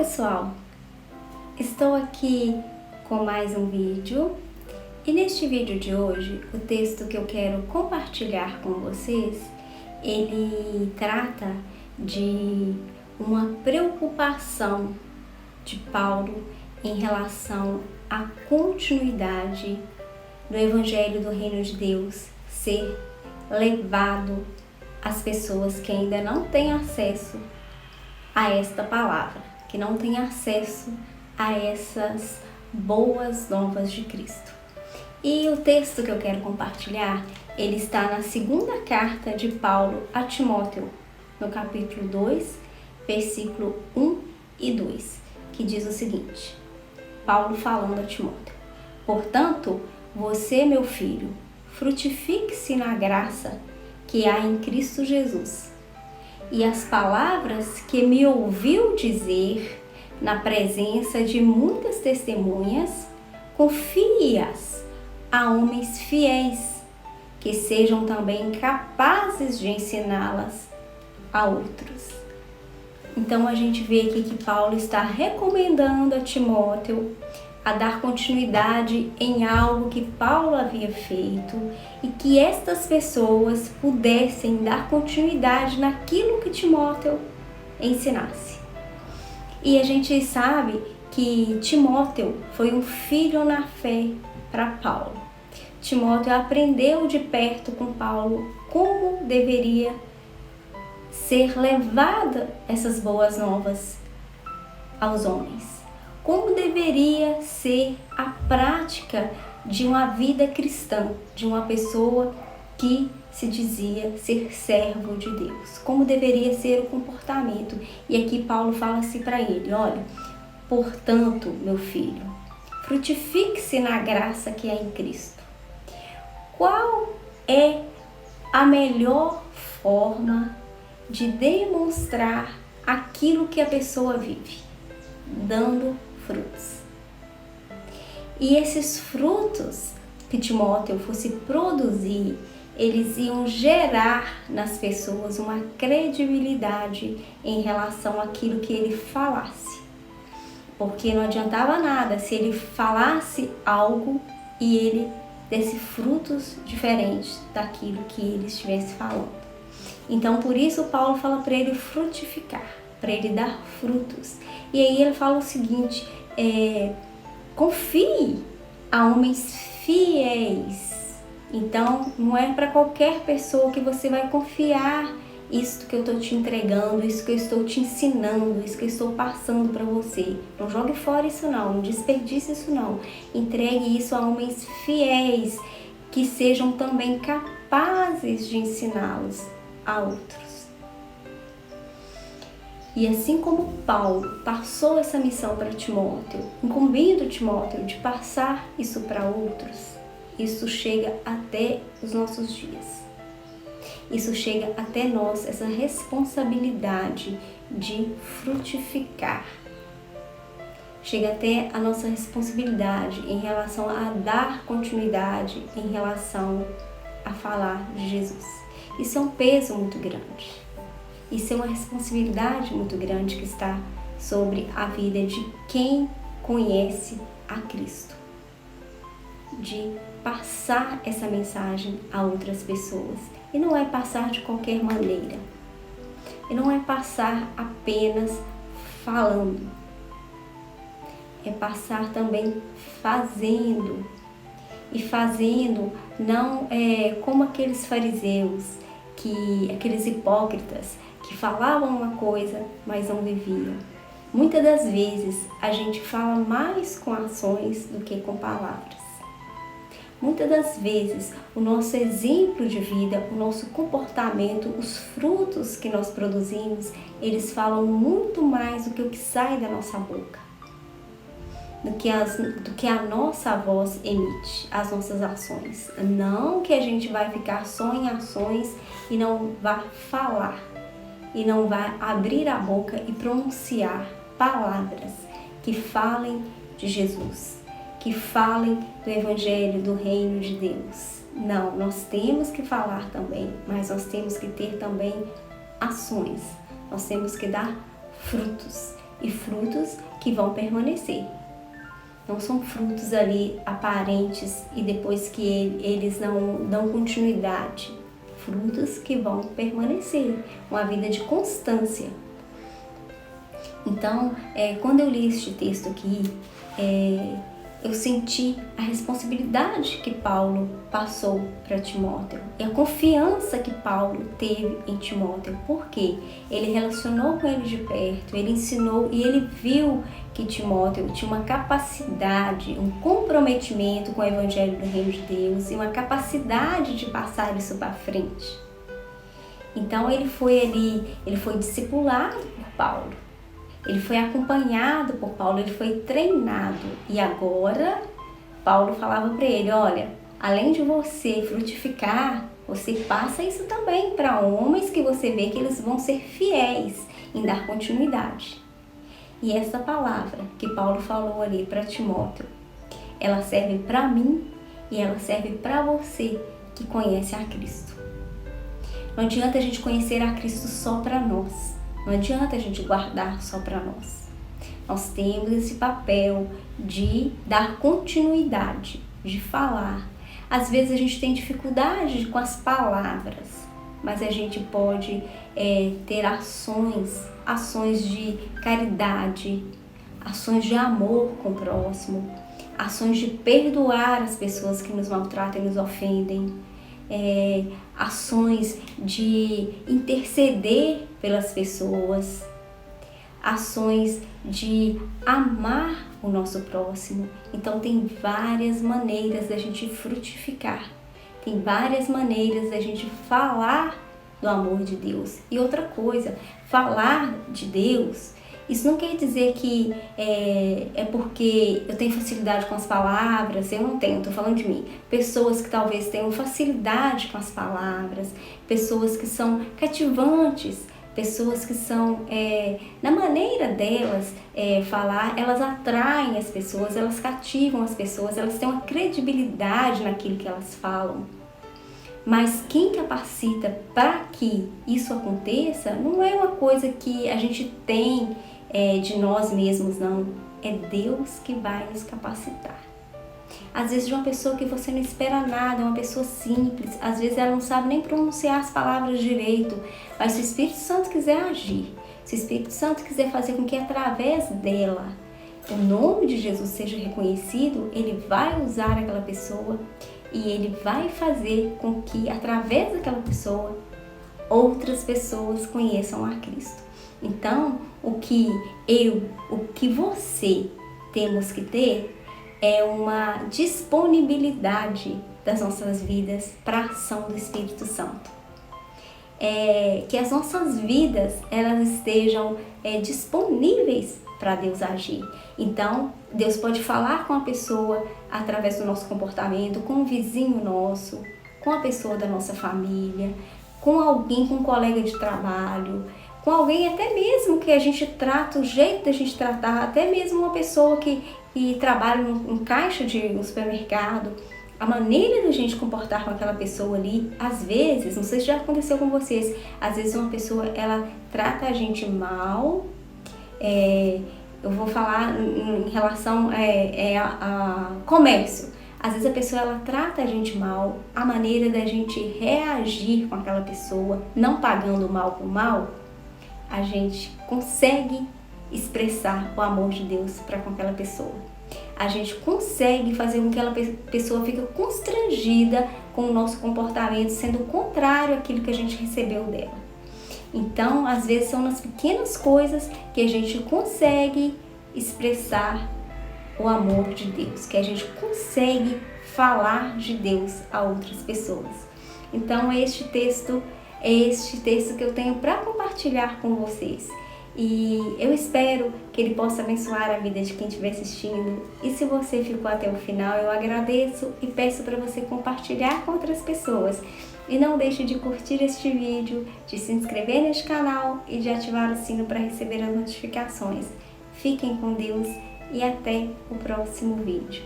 pessoal, estou aqui com mais um vídeo e neste vídeo de hoje o texto que eu quero compartilhar com vocês, ele trata de uma preocupação de Paulo em relação à continuidade do Evangelho do Reino de Deus ser levado às pessoas que ainda não têm acesso a esta palavra, que não têm acesso a essas boas novas de Cristo. E o texto que eu quero compartilhar, ele está na segunda carta de Paulo a Timóteo, no capítulo 2, versículo 1 e 2, que diz o seguinte: Paulo falando a Timóteo: portanto, você, meu filho, frutifique-se na graça que há em Cristo Jesus. E as palavras que me ouviu dizer na presença de muitas testemunhas, confie-as a homens fiéis, que sejam também capazes de ensiná-las a outros. Então a gente vê aqui que Paulo está recomendando a Timóteo a dar continuidade em algo que Paulo havia feito e que estas pessoas pudessem dar continuidade naquilo que Timóteo ensinasse. E a gente sabe que Timóteo foi um filho na fé para Paulo. Timóteo aprendeu de perto com Paulo como deveria ser levada essas boas novas aos homens. Como deveria ser a prática de uma vida cristã, de uma pessoa que se dizia ser servo de Deus. Como deveria ser o comportamento. E aqui Paulo fala assim para ele: olha, portanto, meu filho, frutifique-se na graça que há em Cristo. Qual é a melhor forma de demonstrar aquilo que a pessoa vive? Dando frutos. E esses frutos que Timóteo fosse produzir, eles iam gerar nas pessoas uma credibilidade em relação àquilo que ele falasse. Porque não adiantava nada se ele falasse algo e ele desse frutos diferentes daquilo que ele estivesse falando. Então, por isso, Paulo fala para ele frutificar, para ele dar frutos. E aí ele fala o seguinte: confie a homens fiéis. Então, não é para qualquer pessoa que você vai confiar isso que eu estou te entregando, isso que eu estou te ensinando, isso que eu estou passando para você. Não jogue fora isso não desperdice isso não. Entregue isso a homens fiéis, que sejam também capazes de ensiná-los a outros. E assim como Paulo passou essa missão para Timóteo, incumbindo Timóteo de passar isso para outros, isso chega até os nossos dias. Isso chega até nós, essa responsabilidade de frutificar. Chega até a nossa responsabilidade em relação a dar continuidade, em relação a falar de Jesus. Isso é um peso muito grande. Isso é uma responsabilidade muito grande que está sobre a vida de quem conhece a Cristo. De passar essa mensagem a outras pessoas. E não é passar de qualquer maneira. E não é passar apenas falando. É passar também fazendo. E fazendo não é como aqueles fariseus, aqueles hipócritas, que falavam uma coisa, mas não viviam. Muitas das vezes a gente fala mais com ações do que com palavras. Muitas das vezes o nosso exemplo de vida, o nosso comportamento, os frutos que nós produzimos, eles falam muito mais do que o que sai da nossa boca, do que a nossa voz emite, as nossas ações. Não que a gente vai ficar só em ações e não vai falar, e não vai abrir a boca e pronunciar palavras que falem de Jesus, que falem do Evangelho, do Reino de Deus. Não, nós temos que falar também, mas nós temos que ter também ações, nós temos que dar frutos. e frutos que vão permanecer. Não são frutos ali aparentes e depois que eles não dão continuidade. Frutos que vão permanecer, uma vida de constância. Então, quando eu li este texto aqui, eu senti a responsabilidade que Paulo passou para Timóteo e a confiança que Paulo teve em Timóteo, porque ele relacionou com ele de perto, ele ensinou e ele viu que Timóteo tinha uma capacidade, um comprometimento com o Evangelho do Reino de Deus e uma capacidade de passar isso para frente. Então ele foi discipulado por Paulo. Ele foi acompanhado por Paulo, ele foi treinado. E agora, Paulo falava para ele, olha, além de você frutificar, você passa isso também para homens que você vê que eles vão ser fiéis em dar continuidade. E essa palavra que Paulo falou ali para Timóteo, ela serve para mim e ela serve para você que conhece a Cristo. Não adianta a gente conhecer a Cristo só para nós. Não adianta a gente guardar só para nós. Nós temos esse papel de dar continuidade, de falar. Às vezes a gente tem dificuldade com as palavras, mas a gente pode ter ações de caridade, ações de amor com o próximo, ações de perdoar as pessoas que nos maltratam e nos ofendem, ações de interceder pelas pessoas, ações de amar o nosso próximo. Então tem várias maneiras da gente frutificar, tem várias maneiras da gente falar do amor de Deus. E outra coisa, falar de Deus, isso não quer dizer que é porque eu tenho facilidade com as palavras. Eu não tenho, estou falando de mim. Pessoas que talvez tenham facilidade com as palavras, pessoas que são cativantes, pessoas que são, na maneira delas falar, elas atraem as pessoas, elas cativam as pessoas, elas têm uma credibilidade naquilo que elas falam. Mas quem capacita para que isso aconteça não é uma coisa que a gente tem de nós mesmos, não. É Deus que vai nos capacitar. Às vezes de uma pessoa que você não espera nada, uma pessoa simples, às vezes ela não sabe nem pronunciar as palavras direito, mas se o Espírito Santo quiser agir, se o Espírito Santo quiser fazer com que através dela o nome de Jesus seja reconhecido, ele vai usar aquela pessoa e ele vai fazer com que através daquela pessoa outras pessoas conheçam a Cristo. Então, o que você temos que ter é uma disponibilidade das nossas vidas para a ação do Espírito Santo. Que as nossas vidas elas estejam disponíveis para Deus agir. Então, Deus pode falar com a pessoa através do nosso comportamento, com um vizinho nosso, com a pessoa da nossa família, com alguém, com um colega de trabalho, com alguém até mesmo que a gente trata, o jeito da gente tratar, até mesmo uma pessoa que trabalha em caixa de um supermercado, a maneira da gente comportar com aquela pessoa ali, às vezes, não sei se já aconteceu com vocês, às vezes uma pessoa, ela trata a gente mal, eu vou falar em relação a comércio. Às vezes a pessoa ela trata a gente mal, a maneira da gente reagir com aquela pessoa, não pagando mal por mal, a gente consegue expressar o amor de Deus para com aquela pessoa. A gente consegue fazer com que aquela pessoa fique constrangida com o nosso comportamento, sendo contrário àquilo que a gente recebeu dela. Então, às vezes são nas pequenas coisas que a gente consegue expressar o amor de Deus, que a gente consegue falar de Deus a outras pessoas. Então, este texto que eu tenho para compartilhar com vocês. E eu espero que ele possa abençoar a vida de quem estiver assistindo. E se você ficou até o final, eu agradeço e peço para você compartilhar com outras pessoas. E não deixe de curtir este vídeo, de se inscrever neste canal e de ativar o sino para receber as notificações. Fiquem com Deus e até o próximo vídeo.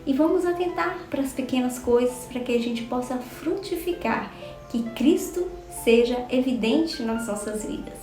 E vamos atentar para as pequenas coisas para que a gente possa frutificar, que Cristo seja evidente nas nossas vidas.